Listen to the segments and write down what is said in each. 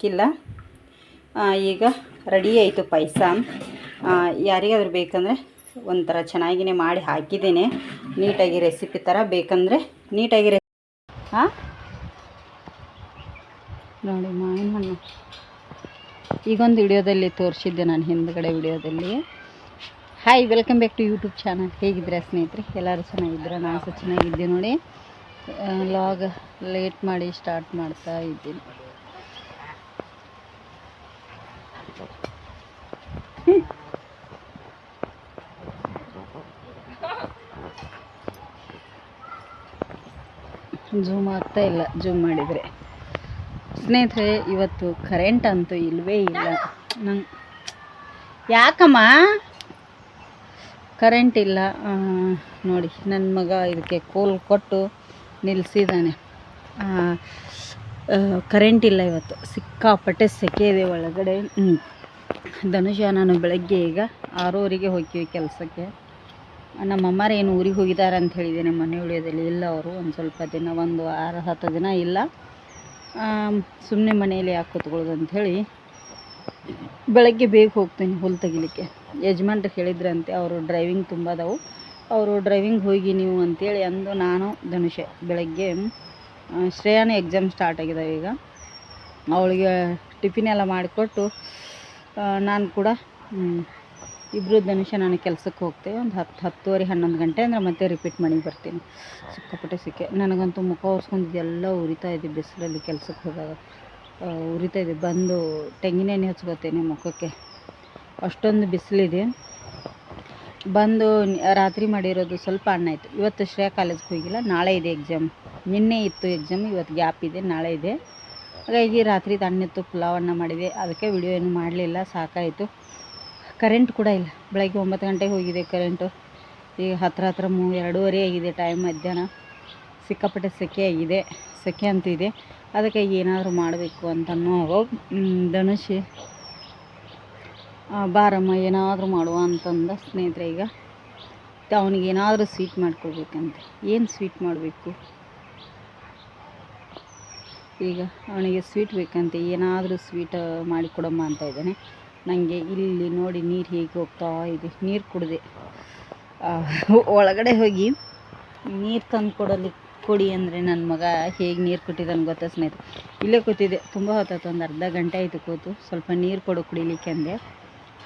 ಇಲ್ಲ. ಈಗ ರೆಡಿ ಆಯಿತು ಪಾಯಸ. ಯಾರಿಗಾದ್ರೂ ಬೇಕಂದರೆ ಒಂಥರ ಚೆನ್ನಾಗಿಯೇ ಮಾಡಿ ಹಾಕಿದ್ದೇನೆ, ನೀಟಾಗಿ ರೆಸಿಪಿ ಥರ. ಬೇಕಂದರೆ ನೀಟಾಗಿ ನೋಡಿ ಮಾವಿನ ಹಣ್ಣು ಈಗೊಂದು ವಿಡಿಯೋದಲ್ಲಿ ತೋರಿಸಿದ್ದೆ ನಾನು, ಹಿಂದ್ಗಡೆ ವಿಡಿಯೋದಲ್ಲಿ. Hi, welcome back to YouTube channel. ಹೇಗಿದ್ದೀರಾ ಸ್ನೇಹಿತರೆ? ಎಲ್ಲರೂ ಚೆನ್ನಾಗಿದ್ದೀರಾ? ನಾನು ಸಹ ಚೆನ್ನಾಗಿದ್ದೆ. ನೋಡಿ, ಲಾಗ್ ಲೇಟ್ ಮಾಡಿ ಸ್ಟಾರ್ಟ್ ಮಾಡ್ತಾ ಇದ್ದೀನಿ. ಜೂಮ್ ಆಗ್ತಾ ಇಲ್ಲ, ಜೂಮ್ ಮಾಡಿದರೆ. ಸ್ನೇಹಿತರೆ, ಇವತ್ತು ಕರೆಂಟ್ ಅಂತೂ ಇಲ್ಲವೇ ಇಲ್ಲ. ನಂಗೆ ಯಾಕಮ್ಮ ಕರೆಂಟ್ ಇಲ್ಲ? ನೋಡಿ, ನನ್ನ ಮಗ ಇದಕ್ಕೆ ಕೋಲ್ ಕೊಟ್ಟು ನಿಲ್ಲಿಸಿದ್ದಾನೆ. ಕರೆಂಟ್ ಇಲ್ಲ ಇವತ್ತು. ಸಿಕ್ಕಾಪಟ್ಟೆ ಸೆಕೆ ಇದೆ ಒಳಗಡೆ. ಧನುಷ ನಾನು ಬೆಳಗ್ಗೆ ಈಗ 6:00 ಹೋಗ್ತೀವಿ ಕೆಲಸಕ್ಕೆ. ನಮ್ಮಮ್ಮರು ಏನು ಊರಿಗೆ ಹೋಗಿದ್ದಾರೆ ಅಂತ ಹೇಳಿದ್ದೇನೆ ಮನೆ ಉಳಿಯೋದಲ್ಲಿ. ಇಲ್ಲ, ಅವರು ಒಂದು ಸ್ವಲ್ಪ ದಿನ, ಒಂದು 6-10 ದಿನ ಇಲ್ಲ, ಸುಮ್ಮನೆ ಮನೆಯಲ್ಲಿ ಯಾಕೆ ಕೂತ್ಕೊಳ್ಳೋದು ಅಂಥೇಳಿ ಬೆಳಗ್ಗೆ ಬೇಗ ಹೋಗ್ತೀನಿ ಹುಲ್ಲು ತೆಗಿಲಿಕ್ಕೆ. ಯಜಮಾನ್ರು ಹೇಳಿದ್ರಂತೆ, ಅವರು ಡ್ರೈವಿಂಗ್ ತುಂಬ ಅದಾವು, ಅವರು ಡ್ರೈವಿಂಗ್ ಹೋಗಿ ನೀವು ಅಂಥೇಳಿ ಅಂದು ನಾನು ಧನುಷ ಬೆಳಗ್ಗೆ. ಶ್ರೇಯಾನ ಎಕ್ಸಾಮ್ ಸ್ಟಾರ್ಟ್ ಆಗಿದ್ದಾವೆ ಈಗ. ಅವಳಿಗೆ ಟಿಫಿನ್ ಎಲ್ಲ ಮಾಡಿಕೊಟ್ಟು ನಾನು ಕೂಡ ಇಬ್ಬರು ಧನುಷ ನಾನು ಕೆಲಸಕ್ಕೆ ಹೋಗ್ತೇವೆ. ಒಂದು 10-10:30 11 ಗಂಟೆ ಅಂದರೆ ಮತ್ತೆ ರಿಪೀಟ್ ಮನೆಗೆ ಬರ್ತೀನಿ. ಸಿಕ್ಕಾಪಟ್ಟೆ ಸಿಕ್ಕೆ. ನನಗಂತೂ ಮುಖ ಒರೆಸ್ಕೊಂಡಿದ್ದು ಎಲ್ಲ ಉರಿತಾ ಇದೆ ಬಿಸಿಲಲ್ಲಿ. ಕೆಲಸಕ್ಕೆ ಹೋದಾಗ ಉರಿತಾ ಇದೆ. ಬಂದು ತೆಂಗಿನ ಎಣ್ಣೆ ಹಚ್ಕೋತೇನೆ ಮುಖಕ್ಕೆ, ಅಷ್ಟೊಂದು ಬಿಸಿಲಿದೆ. ಬಂದು ರಾತ್ರಿ ಮಾಡಿರೋದು ಸ್ವಲ್ಪ ಅನ್ನ ಇತ್ತು. ಇವತ್ತು ಶ್ರೇಯ ಕಾಲೇಜ್ಗೆ ಹೋಗಿಲ್ಲ, ನಾಳೆ ಇದೆ ಎಕ್ಸಾಮ್. ನಿನ್ನೆ ಇತ್ತು ಎಕ್ಸಾಮ್, ಇವತ್ತು ಗ್ಯಾಪ್ ಇದೆ, ನಾಳೆ ಇದೆ. ಹಾಗಾಗಿ ರಾತ್ರಿ ತಣ್ಣಿತ್ತು, ಪುಲಾವನ್ನ ಮಾಡಿದೆ. ಅದಕ್ಕೆ ವಿಡಿಯೋ ಏನು ಮಾಡಲಿಲ್ಲ, ಸಾಕಾಯಿತು. ಕರೆಂಟ್ ಕೂಡ ಇಲ್ಲ. ಬೆಳಗ್ಗೆ 9 ಗಂಟೆಗೆ ಹೋಗಿದೆ ಕರೆಂಟು. ಈಗ ಹತ್ರ 2:30 ಆಗಿದೆ ಟೈಮ್, ಮಧ್ಯಾಹ್ನ. ಸಿಕ್ಕಾಪಟ್ಟೆ ಸೆಕೆ ಆಗಿದೆ, ಸೆಕೆ ಅಂತೂ ಇದೆ. ಅದಕ್ಕೆ ಏನಾದರೂ ಮಾಡಬೇಕು ಅಂತ ಧನುಷಿ ಬಾರಮ್ಮ ಏನಾದರೂ ಮಾಡುವ ಅಂತಂದ ಸ್ನೇಹಿತರೆ. ಈಗ ಅವನಿಗೆ ಏನಾದರೂ ಸ್ವೀಟ್ ಮಾಡಿಕೊಡ್ಬೇಕಂತೆ. ಏನು ಸ್ವೀಟ್ ಮಾಡಬೇಕು ಈಗ? ಅವನಿಗೆ ಸ್ವೀಟ್ ಬೇಕಂತೆ, ಏನಾದರೂ ಸ್ವೀಟ್ ಮಾಡಿಕೊಡಮ್ಮ ಅಂತ ಇದ್ದಾನೆ. ನನಗೆ ಇಲ್ಲಿ ನೋಡಿ ನೀರು ಹೇಗೆ ಹೋಗ್ತಾ ಇದೆ. ನೀರು ಕುಡಿದೆ. ಒಳಗಡೆ ಹೋಗಿ ನೀರು ತಂದು ಕೊಡಿ ಅಂದರೆ ನನ್ನ ಮಗ ಹೇಗೆ ನೀರು ಕೊಟ್ಟಿದ್ದಾನೆ ಗೊತ್ತಾ ಸ್ನೇಹಿತರೆ? ಇಲ್ಲೇ ಕೂತಿದ್ದೆ, ತುಂಬ ಹೊತ್ತಾಯ್ತು, ಒಂದು ಅರ್ಧ ಗಂಟೆ ಆಯಿತು ಕೂತು. ಸ್ವಲ್ಪ ನೀರು ಕೊಡು ಕುಡಿಲಿಕ್ಕೆ ಅಂದೆ.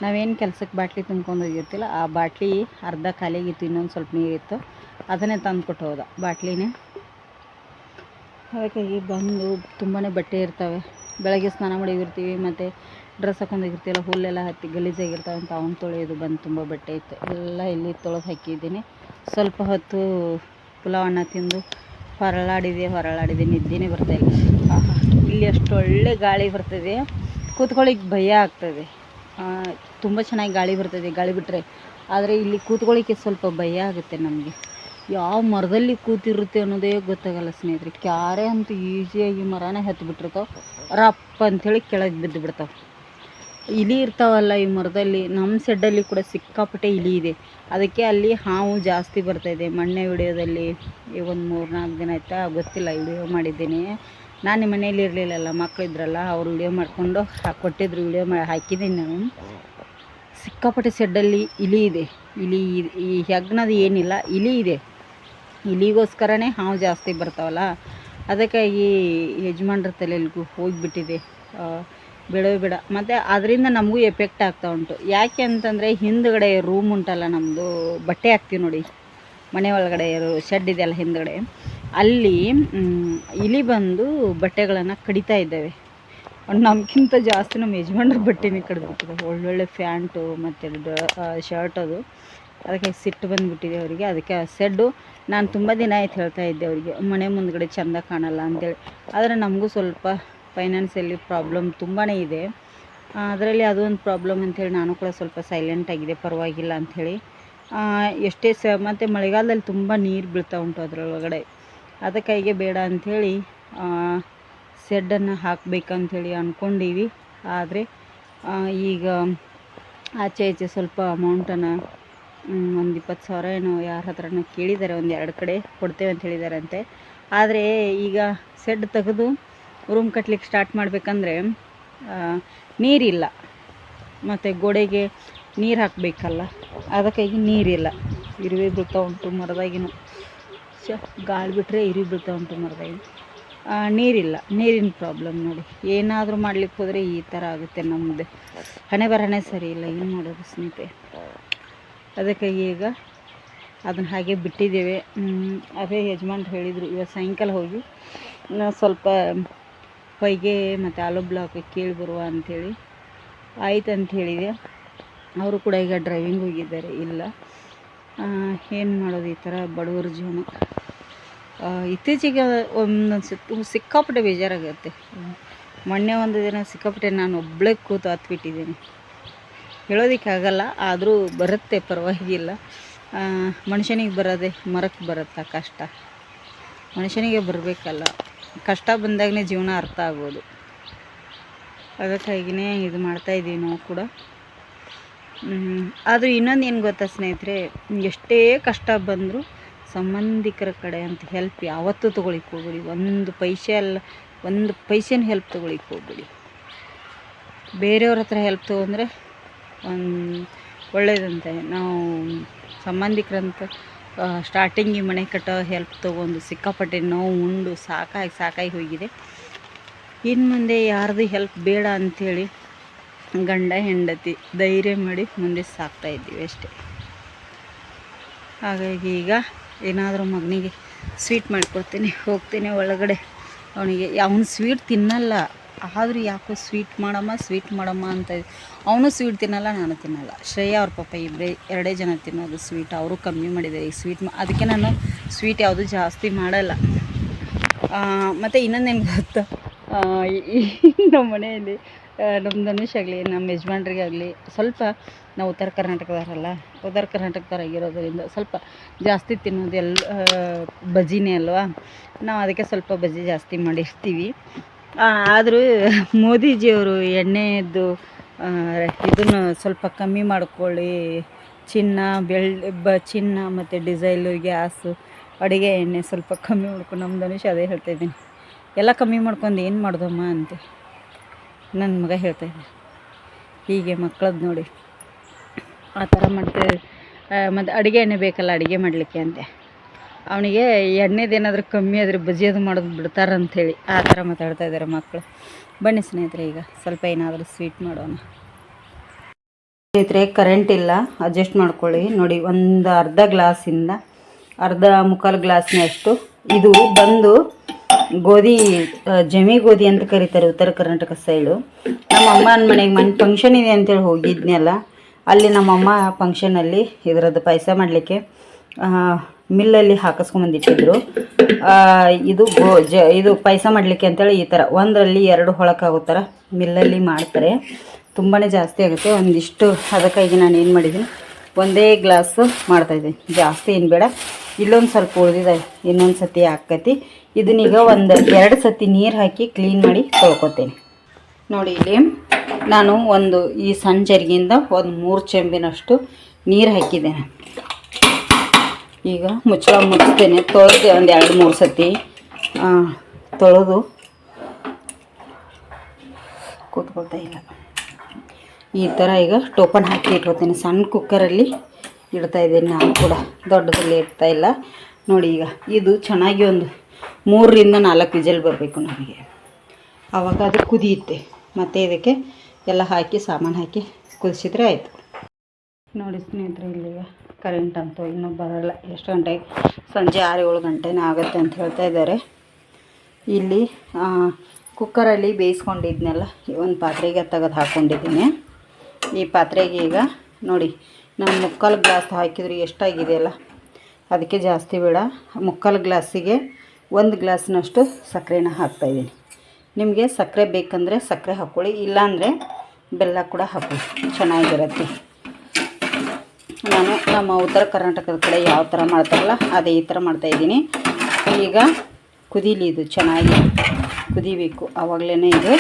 ನಾವೇನು ಕೆಲಸಕ್ಕೆ ಬಾಟ್ಲಿ ತುಂಬ್ಕೊಂಡು ಹೋಗಿರ್ತಿಲ್ಲ, ಆ ಬಾಟ್ಲಿ ಅರ್ಧ ಖಾಲಿಯಾಗಿತ್ತು, ಇನ್ನೊಂದು ಸ್ವಲ್ಪ ನೀರಿತ್ತು, ಅದನ್ನೇ ತಂದು ಕೊಟ್ಟು ಹೋದ ಬಾಟ್ಲಿನೇ. ಹಾಗಾಗಿ ಬಂದು ತುಂಬಾ ಬಟ್ಟೆ ಇರ್ತವೆ. ಬೆಳಗ್ಗೆ ಸ್ನಾನ ಮಾಡಿರ್ತೀವಿ, ಮತ್ತು ಡ್ರೆಸ್ ಹಾಕೊಂಡೋಗಿರ್ತೀವಲ್ಲ, ಹುಲ್ಲೆಲ್ಲ ಹತ್ತಿ ಗಲೀಜಾಗಿರ್ತಾವೆ ಅಂತ ಅವನು ತೊಳೆಯೋದು ಬಂದು ತುಂಬ ಬಟ್ಟೆ ಇತ್ತು, ಎಲ್ಲ ಇಲ್ಲಿ ತೊಳೆದು ಹಾಕಿದ್ದೀನಿ. ಸ್ವಲ್ಪ ಹೊತ್ತು ಪುಲಾವನ್ನ ತಿಂದು ಹೊರಳಾಡಿದೆ, ನಿದ್ದೆನೇ ಬರ್ತಾಯಿಲ್ಲ. ಇಲ್ಲಿ ಅಷ್ಟು ಒಳ್ಳೆ ಗಾಳಿ ಬರ್ತದೆ, ಕೂತ್ಕೊಳ್ಳಿಕ್ಕೆ ಭಯ ಆಗ್ತದೆ. ತುಂಬ ಚೆನ್ನಾಗಿ ಗಾಳಿ ಬರ್ತದೆ, ಗಾಳಿ ಬಿಟ್ಟರೆ. ಆದರೆ ಇಲ್ಲಿ ಕೂತ್ಕೊಳ್ಳಿಕ್ಕೆ ಸ್ವಲ್ಪ ಭಯ ಆಗುತ್ತೆ ನಮಗೆ. ಯಾವ ಮರದಲ್ಲಿ ಕೂತಿರುತ್ತೆ ಅನ್ನೋದೇ ಗೊತ್ತಾಗಲ್ಲ ಸ್ನೇಹಿತರೆ. ಕ್ಯಾರೆ ಅಂತೂ ಈಸಿಯಾಗಿ ಮರನೇ ಹತ್ತಿ ಬಿಟ್ಟಿರ್ತಾವೆ, ರಪ್ಪ ಅಂಥೇಳಿ ಕೆಳಗೆ ಬಿದ್ದು ಬಿಡ್ತಾವೆ. ಇಲಿ ಇರ್ತಾವಲ್ಲ ಈ ಮರದಲ್ಲಿ. ನಮ್ಮ ಸೆಡ್ಡಲ್ಲಿ ಕೂಡ ಸಿಕ್ಕಾಪಟ್ಟೆ ಇಲಿ ಇದೆ. ಅದಕ್ಕೆ ಅಲ್ಲಿ ಹಾವು ಜಾಸ್ತಿ ಬರ್ತಾಯಿದೆ. ಮೊನ್ನೆ ವಿಡಿಯೋದಲ್ಲಿ ಈಗ ಒಂದು 3-4 ದಿನ ಆಯ್ತಾ ಗೊತ್ತಿಲ್ಲ, ವಿಡಿಯೋ ಮಾಡಿದ್ದೀನಿ ನಾನು. ನಿಮ್ಮ ಮನೇಲಿ ಇರಲಿಲ್ಲಲ್ಲ, ಮಕ್ಕಳಿದ್ರಲ್ಲ, ಅವರು ವಿಡಿಯೋ ಮಾಡಿಕೊಂಡು ಕೊಟ್ಟಿದ್ರು, ವಿಡಿಯೋ ಹಾಕಿದ್ದೀನಿ ನಾನು. ಸಿಕ್ಕಾಪಟ್ಟೆ ಸೆಡ್ಡಲ್ಲಿ ಇಲಿ ಇದೆ. ಈ ಹೆಗ್ನದು ಏನಿಲ್ಲ, ಇಲಿ ಇದೆ. ಇಲಿಗೋಸ್ಕರನೇ ಹಾವು ಜಾಸ್ತಿ ಬರ್ತಾವಲ್ಲ, ಅದಕ್ಕಾಗಿ ಯಜಮಾನ್ರ ತಲೆಯಲ್ಲಿಗೂ ಹೋಗಿಬಿಟ್ಟಿದೆ. ಬೇಡ. ಮತ್ತು ಅದರಿಂದ ನಮಗೂ ಎಫೆಕ್ಟ್ ಆಗ್ತಾ ಉಂಟು. ಯಾಕೆ ಅಂತಂದರೆ, ಹಿಂದುಗಡೆ ರೂಮ್ ಉಂಟಲ್ಲ ನಮ್ಮದು, ಬಟ್ಟೆ ಹಾಕ್ತೀವಿ ನೋಡಿ, ಮನೆ ಒಳಗಡೆ ಶೆಡ್ ಇದೆಯಲ್ಲ ಹಿಂದುಗಡೆ, ಅಲ್ಲಿ ಇಲಿ ಬಂದು ಬಟ್ಟೆಗಳನ್ನು ಕಡಿತಾ ಇದ್ದಾವೆ. ನಮಗಿಂತ ಜಾಸ್ತಿ ನಮ್ಮ ಯಜಮಾನ್ರ ಬಟ್ಟೆನೇ ಕಡಿದ್ಬಿಟ್ಟಿದೆ. ಒಳ್ಳೊಳ್ಳೆ ಪ್ಯಾಂಟು ಮತ್ತು ಶರ್ಟ್ ಅದು. ಅದಕ್ಕೆ ಸಿಟ್ಟು ಬಂದುಬಿಟ್ಟಿದೆ ಅವರಿಗೆ. ಅದಕ್ಕೆ ಆ ಸೆಡ್ಡು ನಾನು ತುಂಬ ದಿನ ಆಯ್ತು ಹೇಳ್ತಾ ಇದ್ದೆ ಅವರಿಗೆ, ಮನೆ ಮುಂದ್ಗಡೆ ಚೆಂದ ಕಾಣಲ್ಲ ಅಂತೇಳಿ. ಆದರೆ ನಮಗೂ ಸ್ವಲ್ಪ ಫೈನಾನ್ಸಿಯಲಿ ಪ್ರಾಬ್ಲಮ್ ತುಂಬಾ ಇದೆ. ಅದರಲ್ಲಿ ಅದೊಂದು ಪ್ರಾಬ್ಲಮ್ ಅಂಥೇಳಿ ನಾನು ಕೂಡ ಸ್ವಲ್ಪ ಸೈಲೆಂಟಾಗಿದೆ, ಪರವಾಗಿಲ್ಲ ಅಂಥೇಳಿ. ಎಷ್ಟೇ ಮತ್ತು ಮಳೆಗಾಲದಲ್ಲಿ ತುಂಬ ನೀರು ಬೀಳ್ತಾ ಉಂಟು ಅದರೊಳಗಡೆ. ಅದಕ್ಕಾಗಿ ಬೇಡ ಅಂಥೇಳಿ ಸೆಡ್ಡನ್ನು ಹಾಕಬೇಕಂಥೇಳಿ ಅಂದ್ಕೊಂಡೀವಿ. ಆದರೆ ಈಗ ಆಚೆ ಈಚೆ ಸ್ವಲ್ಪ ಅಮೌಂಟನ್ನು ಒಂದು 20,000 ಏನೋ ಯಾರ ಹತ್ರನೋ ಕೇಳಿದ್ದಾರೆ, ಒಂದು 2 ಕಡೆ ಕೊಡ್ತೇವೆ ಅಂತ ಹೇಳಿದಾರಂತೆ. ಆದರೆ ಈಗ ಸೆಡ್ ತೆಗೆದು ರೂಮ್ ಕಟ್ಲಿಕ್ಕೆ ಸ್ಟಾರ್ಟ್ ಮಾಡಬೇಕಂದ್ರೆ ನೀರಿಲ್ಲ, ಮತ್ತು ಗೋಡೆಗೆ ನೀರು ಹಾಕಬೇಕಲ್ಲ, ಅದಕ್ಕಾಗಿ ನೀರಿಲ್ಲ. ಇರುವೆ ಬೀಳ್ತಾ ಉಂಟು ಮರದಾಗಿನೂ, ಗಾಳಿ ಬಿಟ್ಟರೆ ಇರುವೆ ಬೀಳ್ತಾ ಉಂಟು ಮರದಾಗಿನ. ನೀರಿಲ್ಲ, ನೀರಿನ ಪ್ರಾಬ್ಲಮ್ ನೋಡಿ. ಏನಾದರೂ ಮಾಡ್ಲಿಕ್ಕೆ ಹೋದರೆ ಈ ಥರ ಆಗುತ್ತೆ ನಮ್ಮದು. ಹಣೆ ಬರಹಣೆ ಸರಿ ಇಲ್ಲ, ಏನು ಮಾಡೋದು ಸ್ನೇಹಿತೆ. ಅದಕ್ಕಾಗಿ ಈಗ ಅದನ್ನು ಹಾಗೆ ಬಿಟ್ಟಿದ್ದೇವೆ. ಅದೇ ಯಜಮಾನ್ರು ಹೇಳಿದರು, ಇವತ್ತು ಸಾಯಂಕಾಲ ಹೋಗಿ ಸ್ವಲ್ಪ ಹೊಯ್ಗೆ ಮತ್ತು ಆಲೂ ಬ್ಲಾಕ್ ಕೇಳಿ ಬರುವ ಅಂಥೇಳಿ. ಆಯ್ತು ಅಂತ ಹೇಳಿದೆ. ಅವರು ಕೂಡ ಈಗ ಡ್ರೈವಿಂಗ್ ಹೋಗಿದ್ದಾರೆ. ಇಲ್ಲ ಏನು ಮಾಡೋದು, ಈ ಥರ ಬಡವರ ಜೀವನ. ಇತ್ತೀಚೆಗೆ ಒಂದೊಂದು ಸಿಕ್ಕಾಪಟ್ಟೆ ಬೇಜಾರಾಗುತ್ತೆ. ಮೊನ್ನೆ ಒಂದು ದಿನ ಸಿಕ್ಕಾಪಟ್ಟೆ ನಾನು ಒಬ್ಬಳೇ ಕೂತು ಹತ್ಬಿಟ್ಟಿದ್ದೀನಿ. ಹೇಳೋದಕ್ಕಾಗಲ್ಲ, ಆದರೂ ಬರುತ್ತೆ, ಪರವಾಗಿಲ್ಲ. ಮನುಷ್ಯನಿಗೆ ಬರೋದೆ ಮರಕ್ಕೆ ಬರುತ್ತಾ ಕಷ್ಟ? ಮನುಷ್ಯನಿಗೆ ಬರಬೇಕಲ್ಲ. ಕಷ್ಟ ಬಂದಾಗಲೇ ಜೀವನ ಅರ್ಥ ಆಗೋದು. ಅದಕ್ಕಾಗಿಯೇ ಇದು ಮಾಡ್ತಾಯಿದ್ದೀವಿ ನಾವು ಕೂಡ. ಆದರೂ ಇನ್ನೊಂದು ಏನು ಗೊತ್ತಾ ಸ್ನೇಹಿತರೆ, ಎಷ್ಟೇ ಕಷ್ಟ ಬಂದರೂ ಸಂಬಂಧಿಕರ ಕಡೆ ಅಂತ ಹೆಲ್ಪ್ ಯಾವತ್ತೂ ತೊಗೊಳಿಕ್ಕೆ ಹೋಗ್ಬೇಡಿ. ಒಂದು ಪೈಸೆನ ಹೆಲ್ಪ್ ತೊಗೊಳಿಕ್ಕೆ ಹೋಗ್ಬೇಡಿ. ಬೇರೆಯವ್ರ ಹತ್ರ ಹೆಲ್ಪ್ ತೊಗೊಂಡ್ರೆ ಒಳ್ಳೇದಂತೆ. ನಾವು ಸಂಬಂಧಿಕರಂತ ಸ್ಟಾರ್ಟಿಂಗಿಗೆ ಮನೆ ಕಟ್ಟೋ ಹೆಲ್ಪ್ ತೊಗೊಂಡು ಸಿಕ್ಕಾಪಟ್ಟೆ ನೋವು ಉಂಡು ಸಾಕಾಗಿ ಹೋಗಿದೆ. ಇನ್ನು ಮುಂದೆ ಯಾರ್ದು ಹೆಲ್ಪ್ ಬೇಡ ಅಂಥೇಳಿ ಗಂಡ ಹೆಂಡತಿ ಧೈರ್ಯ ಮಾಡಿ ಮುಂದೆ ಸಾಕ್ತಾಯಿದ್ದೀವಿ ಅಷ್ಟೇ. ಹಾಗಾಗಿ ಈಗ ಏನಾದರೂ ಮಗನಿಗೆ ಸ್ವೀಟ್ ಮಾಡಿಕೊಡ್ತೀನಿ, ಹೋಗ್ತೀನಿ ಒಳಗಡೆ. ಅವನಿಗೆ ಅವನು ಸ್ವೀಟ್ ತಿನ್ನಲ್ಲ, ಆದರೂ ಯಾಕೋ ಸ್ವೀಟ್ ಮಾಡಮ್ಮ ಅಂತ. ಅವನು ಸ್ವೀಟ್ ತಿನ್ನಲ್ಲ, ನಾನು ತಿನ್ನಲ್ಲ. ಶ್ರೇಯ ಅವ್ರ ಪಾಪ ಎರಡೇ ಜನ ತಿನ್ನೋದು ಸ್ವೀಟ್. ಅವರು ಕಮ್ಮಿ ಮಾಡಿದ್ದಾರೆ ಈ ಸ್ವೀಟ್. ಅದಕ್ಕೆ ನಾನು ಸ್ವೀಟ್ ಯಾವುದು ಜಾಸ್ತಿ ಮಾಡಲ್ಲ. ಮತ್ತು ಇನ್ನೊಂದೇನು ಗೊತ್ತಾ, ನಮ್ಮ ಮನೆಯಲ್ಲಿ ನಮ್ಮ ಧನುಷ್ ಆಗಲಿ, ನಮ್ಮ ಯಜಮಾನ್ರಿಗೆ ಆಗಲಿ, ಸ್ವಲ್ಪ ನಾವು ಉತ್ತರ ಕರ್ನಾಟಕದವರಾಗಿರೋದ್ರಿಂದ ಸ್ವಲ್ಪ ಜಾಸ್ತಿ ತಿನ್ನೋದು ಬಜ್ಜಿನೇ ಅಲ್ವಾ. ನಾವು ಅದಕ್ಕೆ ಸ್ವಲ್ಪ ಬಜ್ಜಿ ಜಾಸ್ತಿ ಮಾಡಿರ್ತೀವಿ. ಆದರೂ ಮೋದಿಜಿಯವರು ಎಣ್ಣೆದು ಇದನ್ನು ಸ್ವಲ್ಪ ಕಮ್ಮಿ ಮಾಡ್ಕೊಳ್ಳಿ, ಚಿನ್ನ ಮತ್ತು ಡೀಸೆಲು, ಗ್ಯಾಸು, ಅಡುಗೆ ಎಣ್ಣೆ ಸ್ವಲ್ಪ ಕಮ್ಮಿ ಮಾಡ್ಕೊಂಡು. ನಮ್ಮ ಧನುಷ್ ಅದೇ ಹೇಳ್ತಾಯಿದ್ದೀನಿ, ಎಲ್ಲ ಕಮ್ಮಿ ಮಾಡ್ಕೊಂಡು ಏನು ಮಾಡ್ದಮ್ಮ ಅಂತ ನನ್ನ ಮಗ ಹೇಳ್ತಾಯಿದ್ದೆ. ಹೀಗೆ ಮಕ್ಕಳದ್ದು ನೋಡಿ ಆ ಥರ ಮಾಡ್ತೇವೆ. ಮತ್ತು ಅಡುಗೆ ಎಣ್ಣೆ ಬೇಕಲ್ಲ ಅಡುಗೆ ಮಾಡಲಿಕ್ಕೆ ಅಂತೆ. ಅವನಿಗೆ ಎಣ್ಣೆದೇನಾದರೂ ಕಮ್ಮಿ ಆದರೆ ಬಜ್ಜಿ ಅದು ಮಾಡೋದು ಬಿಡ್ತಾರಂಥೇಳಿ ಆ ಥರ ಮಾತಾಡ್ತಾ ಇದ್ದಾರೆ ಮಕ್ಕಳು. ಬನ್ನಿ ಸ್ನೇಹಿತರೆ, ಈಗ ಸ್ವಲ್ಪ ಏನಾದರೂ ಸ್ವೀಟ್ ಮಾಡೋಣ. ಸ್ನೇಹಿತರೆ, ಕರೆಂಟ್ ಇಲ್ಲ, ಅಡ್ಜಸ್ಟ್ ಮಾಡ್ಕೊಳ್ಳಿ. ನೋಡಿ, ಒಂದು ಮುಕ್ಕಾಲು ಗ್ಲಾಸ್ನಷ್ಟು ಇದು ಬಂದು ಗೋಧಿ, ಜಮಿ ಗೋಧಿ ಅಂತ ಕರೀತಾರೆ ಉತ್ತರ ಕರ್ನಾಟಕ ಸೈಡು. ನಮ್ಮ ಅಮ್ಮನ ಮನೆಗೆ ಫಂಕ್ಷನ್ ಇದೆ ಅಂತೇಳಿ ಹೋಗಿದ್ನಲ್ಲ, ಅಲ್ಲಿ ನಮ್ಮಮ್ಮ ಫಂಕ್ಷನಲ್ಲಿ ಇದರದ್ದು ಪಾಯಸ ಮಾಡಲಿಕ್ಕೆ ಮಿಲ್ಲಲ್ಲಿ ಹಾಕಿಸ್ಕೊಂಬಂದಿಟ್ಟಿದ್ರು. ಇದು ಪಾಯಸ ಮಾಡಲಿಕ್ಕೆ ಅಂತೇಳಿ ಈ ಥರ ಒಂದರಲ್ಲಿ 2 ಹೊಳಕಾಗೋ ಥರ ಮಿಲ್ಲಲ್ಲಿ ಮಾಡ್ತಾರೆ. ತುಂಬಾ ಜಾಸ್ತಿ ಆಗುತ್ತೆ ಒಂದಿಷ್ಟು. ಅದಕ್ಕಾಗಿ ನಾನು ಏನು ಮಾಡಿದ್ದೀನಿ, ಒಂದೇ ಗ್ಲಾಸು ಮಾಡ್ತಾಯಿದ್ದೀನಿ, ಜಾಸ್ತಿ ಏನು ಬೇಡ. ಇಲ್ಲೊಂದು ಸ್ವಲ್ಪ ಉಳಿದಿದೆ, ಇನ್ನೊಂದು ಸತಿ ಹಾಕತಿ. ಇದನ್ನೀಗ 2 ಸತಿ ನೀರು ಹಾಕಿ ಕ್ಲೀನ್ ಮಾಡಿ ತೊಳ್ಕೊತೀನಿ. ನೋಡಿ, ಇಲ್ಲಿ ನಾನು ಈ ಸಣ್ಣ ಜರಿಗಿಂದ 3 ಚೆಂಬಿನಷ್ಟು ನೀರು ಹಾಕಿದ್ದೇನೆ. ಈಗ ಮುಚ್ಚಿಸ್ತೇನೆ. ತೊಳೆದೆ ಒಂದು 2-3 ಸತಿ ತೊಳೆದು ಕೂತ್ಕೊಳ್ತಾ ಇಲ್ಲ. ಈ ಥರ ಈಗ ಟೋಪನ್ ಹಾಕಿ ಇಟ್ಕೊತೀನಿ. ಸಣ್ಣ ಕುಕ್ಕರಲ್ಲಿ ಇಡ್ತಾಯಿದ್ದೀನಿ ನಾನು ಕೂಡ, ದೊಡ್ಡದಲ್ಲಿ ಇಡ್ತಾಯಿಲ್ಲ. ನೋಡಿ, ಈಗ ಇದು ಚೆನ್ನಾಗಿ ಒಂದು 3-4 ವಿಜಲ್ ಬರಬೇಕು ನಮಗೆ. ಆವಾಗ ಅದು ಕುದಿಯುತ್ತೆ. ಮತ್ತು ಇದಕ್ಕೆ ಎಲ್ಲ ಹಾಕಿ ಸಾಮಾನು ಹಾಕಿ ಕುದಿಸಿದ್ರೆ ಆಯಿತು. ನೋಡಿ ಸ್ನೇಹಿತರೆ, ಇಲ್ಲಿಗ ಕರೆಂಟ್ ಅಂತೂ ಇನ್ನೂ ಬರೋಲ್ಲ. ಎಷ್ಟು ಗಂಟೆಗೆ? ಸಂಜೆ 6-7 ಗಂಟೆನೇ ಆಗುತ್ತೆ ಅಂತ ಹೇಳ್ತಾ ಇದ್ದಾರೆ. ಇಲ್ಲಿ ಕುಕ್ಕರಲ್ಲಿ ಬೇಯಿಸ್ಕೊಂಡಿದ್ನೆಲ್ಲ ಒಂದು ಪಾತ್ರೆಗೆ ತೆಗೆದು ಹಾಕ್ಕೊಂಡಿದ್ದೀನಿ. ಈ ಪಾತ್ರೆಗೆ ಈಗ ನೋಡಿ, ನಾನು ಮುಕ್ಕಾಲು ಗ್ಲಾಸ್ ಹಾಕಿದ್ರೆ ಎಷ್ಟಾಗಿದೆಯಲ್ಲ, ಅದಕ್ಕೆ ಜಾಸ್ತಿ ಬೇಡ. ಮುಕ್ಕಾಲು ಗ್ಲಾಸಿಗೆ 1 ಗ್ಲಾಸ್ನಷ್ಟು ಸಕ್ಕರೆನ ಹಾಕ್ತಾಯಿದ್ದೀನಿ. ನಿಮಗೆ ಸಕ್ಕರೆ ಬೇಕಂದರೆ ಸಕ್ಕರೆ ಹಾಕ್ಕೊಳ್ಳಿ, ಇಲ್ಲಾಂದರೆ ಬೆಲ್ಲ ಕೂಡ ಹಾಕ್ಕೊಳ್ಳಿ, ಚೆನ್ನಾಗಿರುತ್ತೆ. ನಾನು ನಮ್ಮ ಉತ್ತರ ಕರ್ನಾಟಕದ ಕಡೆ ಯಾವ ಥರ ಮಾಡ್ತಾರಲ್ಲ ಅದೇ ಈ ಥರ ಮಾಡ್ತಾಯಿದ್ದೀನಿ. ಈಗ ಕುದೀಲಿ, ಇದು ಚೆನ್ನಾಗಿ ಕುದಿಬೇಕು, ಆವಾಗಲೇ ಇದು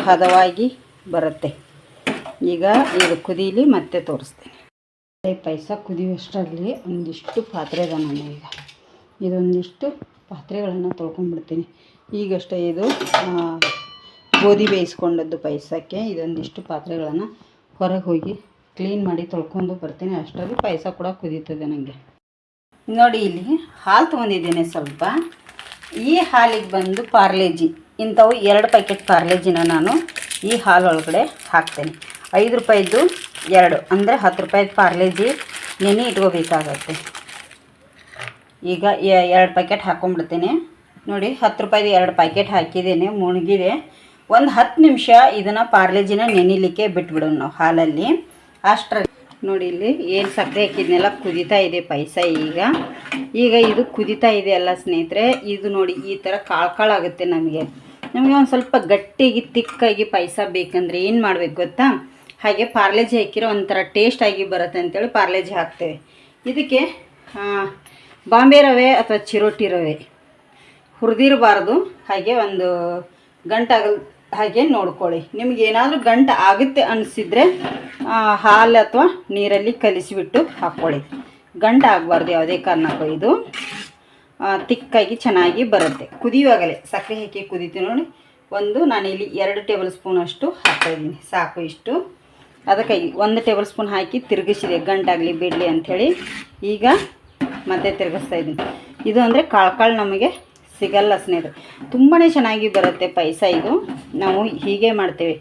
ಹದವಾಗಿ ಬರುತ್ತೆ. ಈಗ ಇದು ಕುದೀಲಿ, ಮತ್ತೆ ತೋರಿಸ್ತೀನಿ. ಪಾಯಸ ಕುದಿಯುವಷ್ಟರಲ್ಲಿ ಒಂದಿಷ್ಟು ಪಾತ್ರೆ ಇದೆ ನಾನು. ಈಗ ಇದೊಂದಿಷ್ಟು ಪಾತ್ರೆಗಳನ್ನು ತೊಳ್ಕೊಂಡ್ಬಿಡ್ತೀನಿ. ಈಗಷ್ಟೇ ಇದು ಗೋಧಿ ಬೇಯಿಸ್ಕೊಂಡದ್ದು ಪಾಯಸಕ್ಕೆ. ಇದೊಂದಿಷ್ಟು ಪಾತ್ರೆಗಳನ್ನು ಹೊರಗೆ ಹೋಗಿ ಕ್ಲೀನ್ ಮಾಡಿ ತೊಳ್ಕೊಂಡು ಬರ್ತೀನಿ. ಅಷ್ಟರಲ್ಲಿ ಪಾಯಸ ಕೂಡ ಕುದೀತದೆ ನನಗೆ. ನೋಡಿ ಇಲ್ಲಿ ಹಾಲು ತೊಗೊಂಡಿದ್ದೇನೆ ಸ್ವಲ್ಪ. ಈ ಹಾಲಿಗೆ ಬಂದು ಪಾರ್ಲೇಜಿ ಇಂಥವು 2 ಪ್ಯಾಕೆಟ್ ಪಾರ್ಲೇಜಿನ ನಾನು ಈ ಹಾಲು ಒಳಗಡೆ ಹಾಕ್ತೇನೆ. 5 ರೂಪಾಯಿದ್ದು 2 ಅಂದರೆ 10 ರೂಪಾಯಿದು ಪಾರ್ಲೇಜಿ ನೆನೆ ಇಟ್ಕೋಬೇಕಾಗತ್ತೆ. ಈಗ 2 ಪ್ಯಾಕೆಟ್ ಹಾಕ್ಕೊಂಡ್ಬಿಡ್ತೇನೆ. ನೋಡಿ 10 ರೂಪಾಯಿದು 2 ಪ್ಯಾಕೆಟ್ ಹಾಕಿದ್ದೇನೆ, ಮುಳುಗಿದೆ. ಒಂದು 10 ನಿಮಿಷ ಇದನ್ನು ಪಾರ್ಲೇಜಿನ ನೆನಿಲಿಕ್ಕೆ ಬಿಟ್ಬಿಡೋಣ ನಾವು ಹಾಲಲ್ಲಿ. ಅಷ್ಟರಲ್ಲಿ ನೋಡಿ ಇಲ್ಲಿ ಏನು ಸಕ್ಕರೆ ಹಾಕಿದ್ನೆಲ್ಲ ಕುದೀತಾ ಇದೆ ಪಾಯಸ. ಈಗ ಇದು ಕುದೀತಾ ಇದೆ ಅಲ್ಲ ಸ್ನೇಹಿತರೆ. ಇದು ನೋಡಿ ಈ ಥರ ಕಾಳಾಗುತ್ತೆ. ನಮಗೆ ಒಂದು ಸ್ವಲ್ಪ ಗಟ್ಟಿಯಾಗಿ ತಿಕ್ಕಾಗಿ ಪಾಯಸ ಬೇಕಂದ್ರೆ ಏನು ಮಾಡಬೇಕು ಗೊತ್ತಾ, ಹಾಗೆ ಪಾರ್ಲೇಜಿ ಹಾಕಿರೋ ಒಂಥರ ಟೇಸ್ಟಾಗಿ ಬರುತ್ತೆ ಅಂತೇಳಿ ಪಾರ್ಲೇಜಿ ಹಾಕ್ತೇವೆ. ಇದಕ್ಕೆ ಬಾಂಬೆ ರವೆ ಅಥವಾ ಚಿರೋಟಿ ರವೆ ಹುರಿದಿರಬಾರ್ದು. ಹಾಗೆ ಒಂದು ಗಂಟಾಗಲ್ ಹಾಗೆ ನೋಡ್ಕೊಳ್ಳಿ. ನಿಮ್ಗೆ ಏನಾದರೂ ಗಂಟು ಆಗುತ್ತೆ ಅನಿಸಿದರೆ ಹಾಲು ಅಥವಾ ನೀರಲ್ಲಿ ಕಲಿಸಿಬಿಟ್ಟು ಹಾಕ್ಕೊಳ್ಳಿ. ಗಂಟು ಆಗಬಾರ್ದು ಯಾವುದೇ ಕಾರಣಕ್ಕೂ. ಇದು ತಿಕ್ಕಾಗಿ ಚೆನ್ನಾಗಿ ಬರುತ್ತೆ. ಕುದಿಯುವಾಗಲೇ ಸಕ್ಕರೆ ಹಾಕಿ ಕುದೀತೀವಿ ನೋಡಿ. ನಾನಿಲ್ಲಿ 2 ಟೇಬಲ್ ಸ್ಪೂನ್ ಅಷ್ಟು ಹಾಕ್ತಾಯಿದ್ದೀನಿ, ಸಾಕು ಇಷ್ಟು. ಅದಕ್ಕಾಗಿ 1 ಟೇಬಲ್ ಸ್ಪೂನ್ ಹಾಕಿ ತಿರುಗಿಸಿದೆ, ಗಂಟಾಗಲಿ ಬಿಡಲಿ ಅಂಥೇಳಿ. ಈಗ ಮತ್ತೆ ತಿರುಗಿಸ್ತಾ ಇದ್ದೀನಿ. ಇದು ಅಂದರೆ ಕಾಳು ನಮಗೆ ಸಿಗಲ್ಲ ಸ್ನೇಹಿತರೆ. ತುಂಬಾ ಚೆನ್ನಾಗಿ ಬರುತ್ತೆ ಪಾಯಸ. ಇದು ನಾವು ಹೀಗೆ ಮಾಡ್ತೇವೆ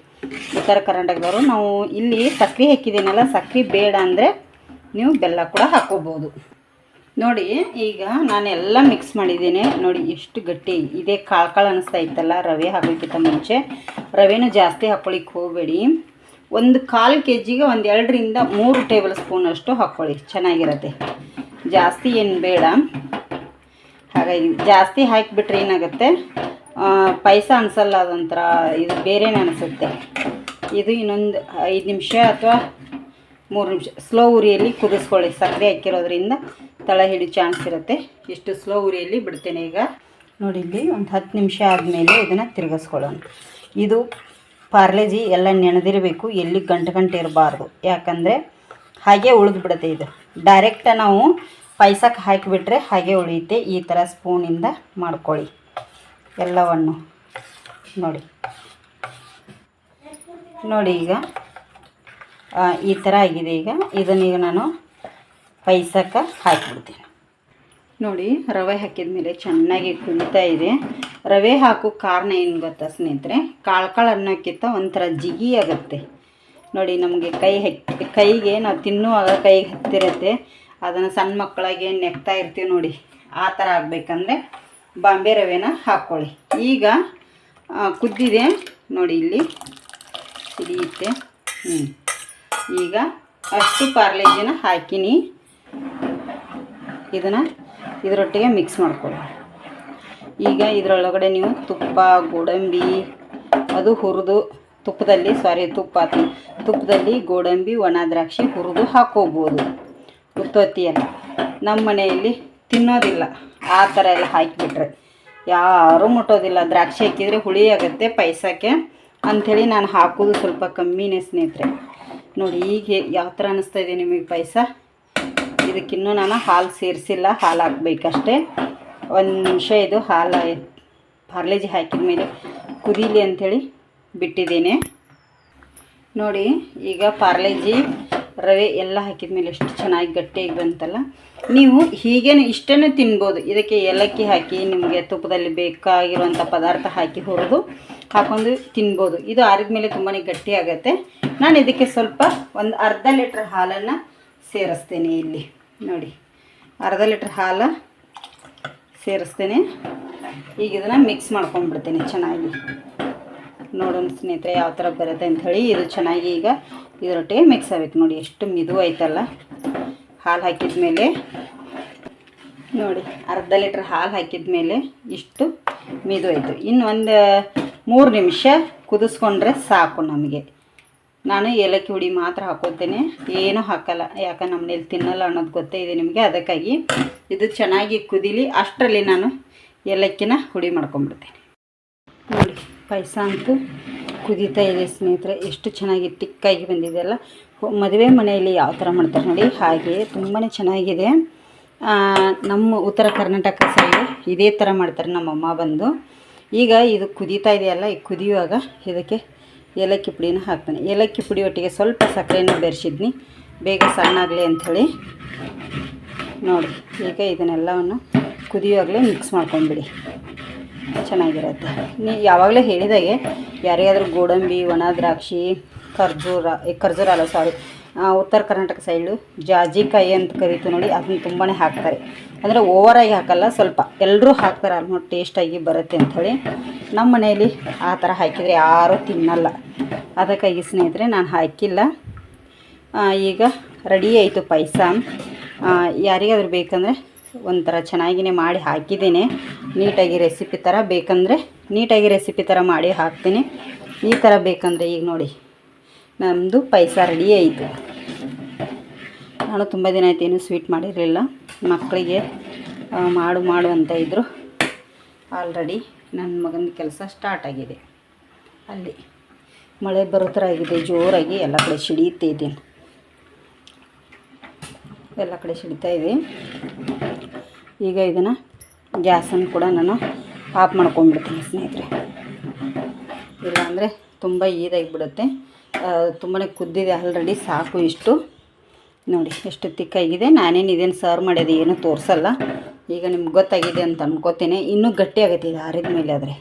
ಉತ್ತರ ಕರ್ನಾಟಕದವರು. ನಾವು ಇಲ್ಲಿ ಸಕ್ಕರೆ ಹಾಕಿದ್ದೀನಲ್ಲ, ಸಕ್ಕರೆ ಬೇಡ ಅಂದರೆ ನೀವು ಬೆಲ್ಲ ಕೂಡ ಹಾಕ್ಕೋಬೋದು. ನೋಡಿ ಈಗ ನಾನೆಲ್ಲ ಮಿಕ್ಸ್ ಮಾಡಿದ್ದೇನೆ. ನೋಡಿ ಎಷ್ಟು ಗಟ್ಟಿ ಇದೇ. ಕಾಳು ಅನ್ನಿಸ್ತಾ ಇತ್ತಲ್ಲ ರವೆ ಹಾಕೋಕ್ಕಿಂತ ಮುಂಚೆ. ರವೆನೂ ಜಾಸ್ತಿ ಹಾಕ್ಕೊಳ್ಳಿಕ್ಕೆ ಹೋಗಬೇಡಿ. 1/4 kgಗೆ 2 ರಿಂದ 3 ಟೇಬಲ್ ಸ್ಪೂನ್ ಅಷ್ಟು ಹಾಕ್ಕೊಳ್ಳಿ, ಚೆನ್ನಾಗಿರುತ್ತೆ. ಜಾಸ್ತಿ ಏನು ಬೇಡ. ಹಾಗಾಗಿ ಜಾಸ್ತಿ ಹಾಕಿಬಿಟ್ರೆ ಏನಾಗುತ್ತೆ, ಪಾಯಸ ಅನಿಸಲ್ಲ, ಅದೊಂಥರ ಇದು ಬೇರೆನೇ ಅನಿಸುತ್ತೆ. ಇದು ಇನ್ನೊಂದು 5 ನಿಮಿಷ ಅಥವಾ 3 ನಿಮಿಷ ಸ್ಲೋ ಉರಿಯಲ್ಲಿ ಕುದಿಸ್ಕೊಳ್ಳಿ. ಸಕ್ಕರೆ ಹಾಕಿರೋದ್ರಿಂದ ತಳ ಹಿಡಿ ಚಾನ್ಸ್ ಇರುತ್ತೆ. ಇಷ್ಟು ಸ್ಲೋ ಉರಿಯಲ್ಲಿ ಬಿಡ್ತೇನೆ. ಈಗ ನೋಡಿ ಇಲ್ಲಿ ಒಂದು 10 ನಿಮಿಷ ಆದಮೇಲೆ ಇದನ್ನು ತಿರುಗಿಸ್ಕೊಳ್ಳೋಣ. ಇದು ಪಾರ್ಲೇಜಿ ಎಲ್ಲ ನೆನೆದಿರಬೇಕು, ಎಲ್ಲಿ ಗಂಟು ಇರಬಾರ್ದು. ಯಾಕಂದರೆ ಹಾಗೆ ಉಳಿದು ಬಿಡುತ್ತೆ. ಇದು ಡೈರೆಕ್ಟ ನಾವು ಪಾಯಸಕ್ಕೆ ಹಾಕಿಬಿಟ್ರೆ ಹಾಗೆ ಉಳಿಯುತ್ತೆ. ಈ ಥರ ಸ್ಪೂನಿಂದ ಮಾಡ್ಕೊಳ್ಳಿ ಎಲ್ಲವನ್ನು. ನೋಡಿ ಈಗ ಈ ಥರ ಆಗಿದೆ. ಈಗ ಇದನ್ನೀಗ ನಾನು ಪಾಯಸಕ್ಕೆ ಹಾಕಿಬಿಡ್ತೀನಿ. ನೋಡಿ ರವೆ ಹಾಕಿದ ಮೇಲೆ ಚೆನ್ನಾಗಿ ಕುದೀತಾ ಇದೆ. ರವೆ ಹಾಕೋ ಕಾರಣ ಏನು ಗೊತ್ತಾ ಸ್ನೇಹಿತರೆ, ಕಾಳು ಅನ್ನೋಕ್ಕಿಂತ ಒಂಥರ ಜಿಗಿ ಆಗುತ್ತೆ. ನೋಡಿ ನಮಗೆ ಕೈಗೆ ನಾವು ತಿನ್ನುವಾಗ ಕೈಗೆ ಹತ್ತಿರುತ್ತೆ. ಅದನ್ನು ಸಣ್ಣ ಮಕ್ಕಳಿಗೆ ನೆಕ್ತಾ ಇರ್ತೀವಿ ನೋಡಿ, ಆ ಥರ ಆಗಬೇಕಂದ್ರೆ ಬಾಂಬೆ ರವೆನ ಹಾಕ್ಕೊಳ್ಳಿ. ಈಗ ಕುದ್ದಿದೆ ನೋಡಿ, ಇಲ್ಲಿ ಸಿಡಿಯುತ್ತೆ. ಈಗ ಅಷ್ಟು ಪಾರ್ಲೇಜಿನ ಹಾಕಿನಿ. ಇದರೊಟ್ಟಿಗೆ ಮಿಕ್ಸ್ ಮಾಡ್ಕೊಳ್ಳಿ. ಈಗ ಇದರೊಳಗಡೆ ನೀವು ತುಪ್ಪ, ಗೋಡಂಬಿ ಅದು ಹುರಿದು ತುಪ್ಪದಲ್ಲಿ ಗೋಡಂಬಿ, ಒಣ ದ್ರಾಕ್ಷಿ ಹುರಿದು ಹಾಕ್ಕೋಬೋದು. ಉತ್ತೊತ್ತಿಯಲ್ಲಿ ನಮ್ಮ ಮನೆಯಲ್ಲಿ ತಿನ್ನೋದಿಲ್ಲ, ಆ ಥರ ಎಲ್ಲ ಹಾಕಿಬಿಟ್ರೆ ಯಾರೂ ಮುಟ್ಟೋದಿಲ್ಲ. ದ್ರಾಕ್ಷಿ ಹಾಕಿದರೆ ಹುಳಿ ಆಗುತ್ತೆ ಪಾಯಸಕ್ಕೆ ಅಂಥೇಳಿ ನಾನು ಹಾಕೋದು ಸ್ವಲ್ಪ ಕಮ್ಮಿನೇ ಸ್ನೇಹಿತರೆ. ನೋಡಿ ಈಗ ಯಾವ ಥರ ಅನ್ನಿಸ್ತಾ ಇದೆ ನಿಮಗೆ ಪಾಯಸ. ಇದಕ್ಕಿನ್ನೂ ನಾನು ಹಾಲು ಸೇರಿಸಿಲ್ಲ, ಹಾಲು ಹಾಕಬೇಕಷ್ಟೇ. 1 ನಿಮಿಷ ಇದು ಹಾಲು ಪಾರ್ಲೇಜಿ ಹಾಕಿದ ಮೇಲೆ ಕುದೀಲಿ ಅಂಥೇಳಿ ಬಿಟ್ಟಿದ್ದೇನೆ. ನೋಡಿ ಈಗ ಪಾರ್ಲೇಜಿ ರವೆ ಎಲ್ಲ ಹಾಕಿದ ಮೇಲೆ ಎಷ್ಟು ಚೆನ್ನಾಗಿ ಗಟ್ಟಿಯಾಗಿ ಬಂತಲ್ಲ. ನೀವು ಹೀಗೇನು ಇಷ್ಟನ್ನು ತಿನ್ಬೋದು. ಇದಕ್ಕೆ ಏಲಕ್ಕಿ ಹಾಕಿ ನಿಮಗೆ ತುಪ್ಪದಲ್ಲಿ ಬೇಕಾಗಿರುವಂಥ ಪದಾರ್ಥ ಹಾಕಿ ಹುರಿದು ಹಾಕೊಂಡು ತಿನ್ಬೋದು. ಇದು ಆರಿದ ಮೇಲೆ ತುಂಬಾ ಗಟ್ಟಿ ಆಗುತ್ತೆ. ನಾನು ಇದಕ್ಕೆ ಸ್ವಲ್ಪ ಒಂದು ಅರ್ಧ ಲೀಟ್ರ್ ಹಾಲನ್ನು ಸೇರಿಸ್ತೇನೆ. ಇಲ್ಲಿ ನೋಡಿ ಅರ್ಧ ಲೀಟ್ರ್ ಹಾಲು ಸೇರಿಸ್ತೇನೆ. ಈಗ ಇದನ್ನು ಮಿಕ್ಸ್ ಮಾಡ್ಕೊಂಡ್ಬಿಡ್ತೇನೆ ಚೆನ್ನಾಗಿ. ನೋಡೋಣ ಸ್ನೇಹಿತರೆ ಯಾವ ಥರ ಬರುತ್ತೆ ಅಂಥೇಳಿ. ಇದು ಚೆನ್ನಾಗಿ ಈಗ ಇದರೊಟ್ಟಿಗೆ ಮಿಕ್ಸ್ ಆಗಬೇಕು. ನೋಡಿ ಎಷ್ಟು ಮಿದು ಆಯ್ತಲ್ಲ ಹಾಲು ಹಾಕಿದ ಮೇಲೆ. ನೋಡಿ ಅರ್ಧ ಲೀಟ್ರ್ ಹಾಲು ಹಾಕಿದ ಮೇಲೆ ಇಷ್ಟು ಮಿದು ಆಯಿತು. ಇನ್ನು ಒಂದು 3 ನಿಮಿಷ ಕುದಿಸ್ಕೊಂಡ್ರೆ ಸಾಕು ನಮಗೆ. ನಾನು ಏಲಕ್ಕಿ ಹುಡಿ ಮಾತ್ರ ಹಾಕೋತೇನೆ, ಏನೂ ಹಾಕಲ್ಲ. ಯಾಕಂದ್ರೆ ನಮ್ಮ ಮನೇಲಿ ತಿನ್ನಲ್ಲ ಅನ್ನೋದು ಗೊತ್ತೇ ಇದೆ ನಿಮಗೆ. ಅದಕ್ಕಾಗಿ ಇದು ಚೆನ್ನಾಗಿ ಕುದೀಲಿ. ಅಷ್ಟರಲ್ಲಿ ನಾನು ಏಲಕ್ಕಿನ ಹುಡಿ ಮಾಡ್ಕೊಂಬಿಡ್ತೇನೆ. ನೋಡಿ ಪಾಯಸ ಅಂತೂ ಕುದೀತಾ ಇದೆ ಸ್ನೇಹಿತರೆ. ಎಷ್ಟು ಚೆನ್ನಾಗಿ ತಿಕ್ಕಾಗಿ ಬಂದಿದೆಯಲ್ಲ. ಮದುವೆ ಮನೆಯಲ್ಲಿ ಯಾವ ಥರ ಮಾಡ್ತಾರೆ ನೋಡಿ, ಹಾಗೆ ತುಂಬಾ ಚೆನ್ನಾಗಿದೆ. ನಮ್ಮ ಉತ್ತರ ಕರ್ನಾಟಕ ಸೈಡು ಇದೇ ಥರ ಮಾಡ್ತಾರೆ ನಮ್ಮಮ್ಮ ಬಂದು. ಈಗ ಇದು ಕುದೀತಾ ಇದೆಯಲ್ಲ, ಈಗ ಕುದಿಯುವಾಗ ಇದಕ್ಕೆ ಏಲಕ್ಕಿ ಪುಡಿನ ಹಾಕ್ತಾನೆ. ಏಲಕ್ಕಿ ಪುಡಿ ಒಟ್ಟಿಗೆ ಸ್ವಲ್ಪ ಸಕ್ಕರೆನ ಬೆರೆಸಿದ್ನಿ ಬೇಗ ಸಣ್ಣಾಗಲಿ ಅಂಥೇಳಿ. ನೋಡಿ ಈಗ ಇದನ್ನೆಲ್ಲವನ್ನು ಕುದಿಯುವಾಗಲೇ ಮಿಕ್ಸ್ ಮಾಡ್ಕೊಂಡ್ಬಿಡಿ, ಚೆನ್ನಾಗಿರುತ್ತೆ. ಯಾವಾಗಲೇ ಹೇಳಿದಾಗೆ ಯಾರಿಗಾದರೂ ಗೋಡಂಬಿ, ಒಣ ದ್ರಾಕ್ಷಿ, ಖರ್ಜೂರ ಅಲ್ಲ ಸಾರಿ, ಉತ್ತರ ಕರ್ನಾಟಕ ಸೈಡು ಜಾಜಿಕಾಯಿ ಅಂತ ಕರಿತೀವಿ ನೋಡಿ, ಅದನ್ನ ತುಂಬಾ ಹಾಕ್ತಾರೆ. ಅಂದರೆ ಓವರಾಗಿ ಹಾಕಲ್ಲ, ಸ್ವಲ್ಪ ಎಲ್ಲರೂ ಹಾಕ್ತಾರೆ, ಆಲ್ಮೋಸ್ಟ್ ಟೇಸ್ಟಾಗಿ ಬರುತ್ತೆ ಅಂಥೇಳಿ. ನಮ್ಮ ಮನೆಯಲ್ಲಿ ಆ ಥರ ಹಾಕಿದರೆ ಯಾರೂ ತಿನ್ನಲ್ಲ, ಅದಕ್ಕಾಗಿ ಸ್ನೇಹಿತರೆ ನಾನು ಹಾಕಿಲ್ಲ. ಈಗ ರೆಡಿ ಆಯಿತು ಪಾಯಸ. ಯಾರಿಗಾದ್ರೂ ಬೇಕಂದರೆ ಒಂಥರ ಚೆನ್ನಾಗಿಯೇ ಮಾಡಿ ಹಾಕಿದ್ದೀನಿ, ನೀಟಾಗಿ ರೆಸಿಪಿ ಥರ. ಬೇಕಂದರೆ ನೀಟಾಗಿ ರೆಸಿಪಿ ಥರ ಮಾಡಿ ಹಾಕ್ತೀನಿ. ಈ ಥರ ಬೇಕಂದರೆ ಈಗ ನೋಡಿ ನಮ್ಮದು ಪಾಯಸ ರೆಡಿ ಆಯಿತು. ನಾನು ತುಂಬ ದಿನ ಆಯ್ತು ಏನೂ ಸ್ವೀಟ್ ಮಾಡಿರಲಿಲ್ಲ. ಮಕ್ಕಳಿಗೆ ಮಾಡು ಅಂತ ಇದ್ದರು. ಆಲ್ರೆಡಿ ನನ್ನ ಮಗನ ಕೆಲಸ ಸ್ಟಾರ್ಟ್ ಆಗಿದೆ. ಅಲ್ಲಿ ಮಳೆ ಬರೋ ಥರ ಆಗಿದೆ, ಜೋರಾಗಿ ಎಲ್ಲ ಕಡೆ ಸಿಡಿಯುತ್ತಾ ಇದ್ದೀನಿ, ಎಲ್ಲ ಕಡೆ ಸಿಡಿತಾ ಇದೆ. ಈಗ ಇದನ್ನು ಗ್ಯಾಸನ್ನು ಕೂಡ ನಾನು ಆಫ್ ಮಾಡ್ಕೊಂಡ್ಬಿಡ್ತೀನಿ ಸ್ನೇಹಿತರೆ, ಇಲ್ಲಾಂದರೆ ತುಂಬ ಈದಾಗಿಬಿಡುತ್ತೆ. ತುಂಬಾ ಕುದ್ದಿದೆ ಆಲ್ರೆಡಿ, ಸಾಕು ಇಷ್ಟು. ನೋಡಿ ಎಷ್ಟು ತಿಕ್ಕಾಗಿದೆ. ನಾನೇನು ಇದೇನು ಸರ್ವ್ ಮಾಡೋದು ಏನೂ ತೋರಿಸಲ್ಲ. ಈಗ ನಿಮ್ಗೆ ಗೊತ್ತಾಗಿದೆ ಅಂತ ಅನ್ಕೋತೀನಿ. ಇನ್ನೂ ಗಟ್ಟಿ ಆಗುತ್ತೆ ಇದು ಆರಿದ ಮೇಲೆ, ಆದರೆ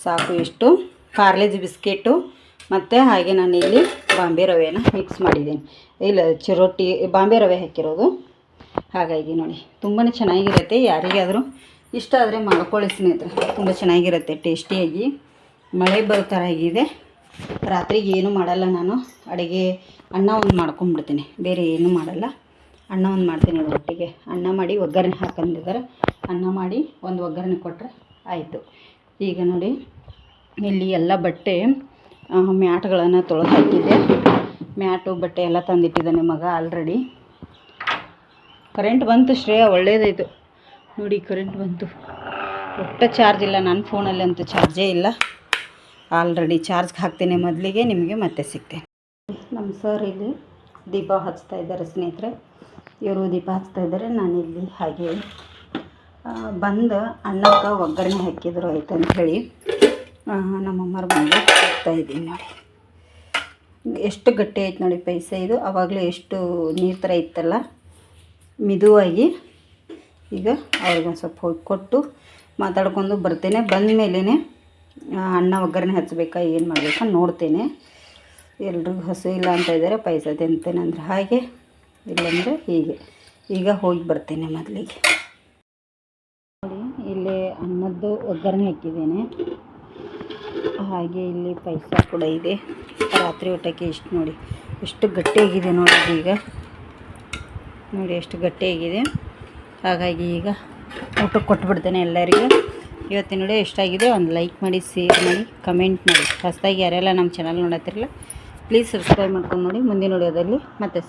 ಸಾಕು ಇಷ್ಟು. ಪಾರ್ಲೇಜಿ ಬಿಸ್ಕೆಟು ಮತ್ತು ಹಾಗೆ ನಾನು ಇಲ್ಲಿ ಬಾಂಬೆ ರವೆನ ಮಿಕ್ಸ್ ಮಾಡಿದ್ದೀನಿ. ಇಲ್ಲ, ಚಿರೋಟಿ ಬಾಂಬೆ ರವೆ ಹಾಕಿರೋದು. ಹಾಗಾಗಿ ನೋಡಿ ತುಂಬಾ ಚೆನ್ನಾಗಿರುತ್ತೆ. ಯಾರಿಗಾದರೂ ಇಷ್ಟ ಆದರೆ ಮಾಡ್ಕೊಳ್ಳಿ ಸ್ನೇಹಿತರೆ, ತುಂಬ ಚೆನ್ನಾಗಿರುತ್ತೆ ಟೇಸ್ಟಿಯಾಗಿ. ಮಳೆ ಬರೋ ಥರ ಆಗಿದೆ. ರಾತ್ರಿಗೆ ಏನೂ ಮಾಡಲ್ಲ ನಾನು, ಅಡುಗೆ ಅನ್ನ ಒಂದು ಮಾಡ್ಕೊಂಬಿಡ್ತೀನಿ, ಬೇರೆ ಏನೂ ಮಾಡಲ್ಲ. ಅನ್ನ ಒಂದು ಮಾಡ್ತೀನಿ, ಒಟ್ಟಿಗೆ ಅನ್ನ ಮಾಡಿ ಒಗ್ಗರಣೆ ಹಾಕೊಂಡಿದ್ದಾರೆ. ಅನ್ನ ಮಾಡಿ ಒಂದು ಒಗ್ಗರಣೆ ಕೊಟ್ಟರೆ ಆಯಿತು. ಈಗ ನೋಡಿ ಇಲ್ಲಿ ಎಲ್ಲ ಬಟ್ಟೆ ಮ್ಯಾಟ್ಗಳನ್ನು ತೊಳೆದು ಹಾಕಿದ್ದೆ. ಮ್ಯಾಟು ಬಟ್ಟೆ ಎಲ್ಲ ತಂದಿಟ್ಟಿದ್ದಾನೆ ಮಗ ಆಲ್ರೆಡಿ. ಕರೆಂಟ್ ಬಂತು ಶ್ರೇಯ, ಒಳ್ಳೇದಾಯಿತು ನೋಡಿ, ಕರೆಂಟ್ ಬಂತು. ಒಟ್ಟು ಚಾರ್ಜ್ ಇಲ್ಲ ನನ್ನ ಫೋನಲ್ಲಿ, ಅಂತೂ ಚಾರ್ಜೇ ಇಲ್ಲ. ಆಲ್ರೆಡಿ ಚಾರ್ಜ್ಗೆ ಹಾಕ್ತೇನೆ ಮೊದಲಿಗೆ, ನಿಮಗೆ ಮತ್ತೆ ಸಿಗ್ತೇನೆ. ನಮ್ಮ ಸರ್ ಇಲ್ಲಿ ದೀಪ ಹಚ್ತಾ ಇದ್ದಾರೆ ಸ್ನೇಹಿತರೆ, ಇವರು ದೀಪ ಹಚ್ತಾ ಇದ್ದಾರೆ. ನಾನಿಲ್ಲಿ ಹಾಗೆ ಬಂದು ಅನ್ನಕ್ಕೆ ಒಗ್ಗರಣೆ ಹಾಕಿದ್ರು ಆಯ್ತು ಅಂಥೇಳಿ ನಮ್ಮಮ್ಮರ ಮನೆಗೆ ಹೋಗ್ತಾ ಇದ್ದೀನಿ. ನೋಡಿ ಎಷ್ಟು ಗಟ್ಟಿ ಆಯ್ತು ನೋಡಿ ಪಾಯಸ ಇದು. ಆವಾಗಲೇ ಎಷ್ಟು ನೀರು ಥರ ಇತ್ತಲ್ಲ, ಮಿದುವಾಗಿ. ಈಗ ಅವ್ರಿಗೆ ಒಂದು ಸ್ವಲ್ಪ ಹೋಗಿ ಕೊಟ್ಟು ಮಾತಾಡ್ಕೊಂಡು ಬರ್ತೇನೆ. ಬಂದ ಮೇಲೇ ಅನ್ನ ಒಗ್ಗರಣೆ ಹಚ್ಚಬೇಕಾ ಏನು ಮಾಡಬೇಕಾ ನೋಡ್ತೇನೆ. ಎಲ್ರಿಗೂ ಹಸು ಇಲ್ಲ ಅಂತ ಇದ್ದಾರೆ, ಪಾಯಸ ತಿಂತೇನೆ ಅಂದರೆ ಹಾಗೆ, ಇಲ್ಲಾಂದರೆ ಹೀಗೆ. ಈಗ ಹೋಗಿ ಬರ್ತೇನೆ ಮೊದಲಿಗೆ. ನೋಡಿ ಇಲ್ಲಿ ಅನ್ನದ್ದು ಒಗ್ಗರಣೆ ಹಾಕಿದ್ದೇನೆ, ಹಾಗೆ ಇಲ್ಲಿ ಪಾಯಸ ಕೂಡ ಇದೆ. ರಾತ್ರಿ ಊಟಕ್ಕೆ ಇಷ್ಟು ನೋಡಿ ಎಷ್ಟು ಗಟ್ಟಿಯಾಗಿದೆ ನೋಡಿ. ಈಗ ನೋಡಿ ಎಷ್ಟು ಗಟ್ಟಿಯಾಗಿದೆ. ಹಾಗಾಗಿ ಈಗ ಊಟಕ್ಕೆ ಕೊಟ್ಬಿಡ್ತೇನೆ ಎಲ್ಲರಿಗೂ. ಇವತ್ತಿನ ವಿಡಿಯೋ ಎಷ್ಟಾಗಿದೆ ಒಂದು ಲೈಕ್ ಮಾಡಿ, ಶೇರ್ ಮಾಡಿ, ಕಮೆಂಟ್ ಮಾಡಿ. ಹೊಸದಾಗಿ ಯಾರೆಲ್ಲ ನಮ್ಮ ಚಾನಲ್ ನೋಡತ್ತಿರಲ್ಲ ಪ್ಲೀಸ್ ಸಬ್ಸ್ಕ್ರೈಬ್ ಮಾಡ್ಕೊಂಡು ನೋಡಿ. ಮುಂದಿನ ವಿಡಿಯೋದಲ್ಲಿ ಮತ್ತೆ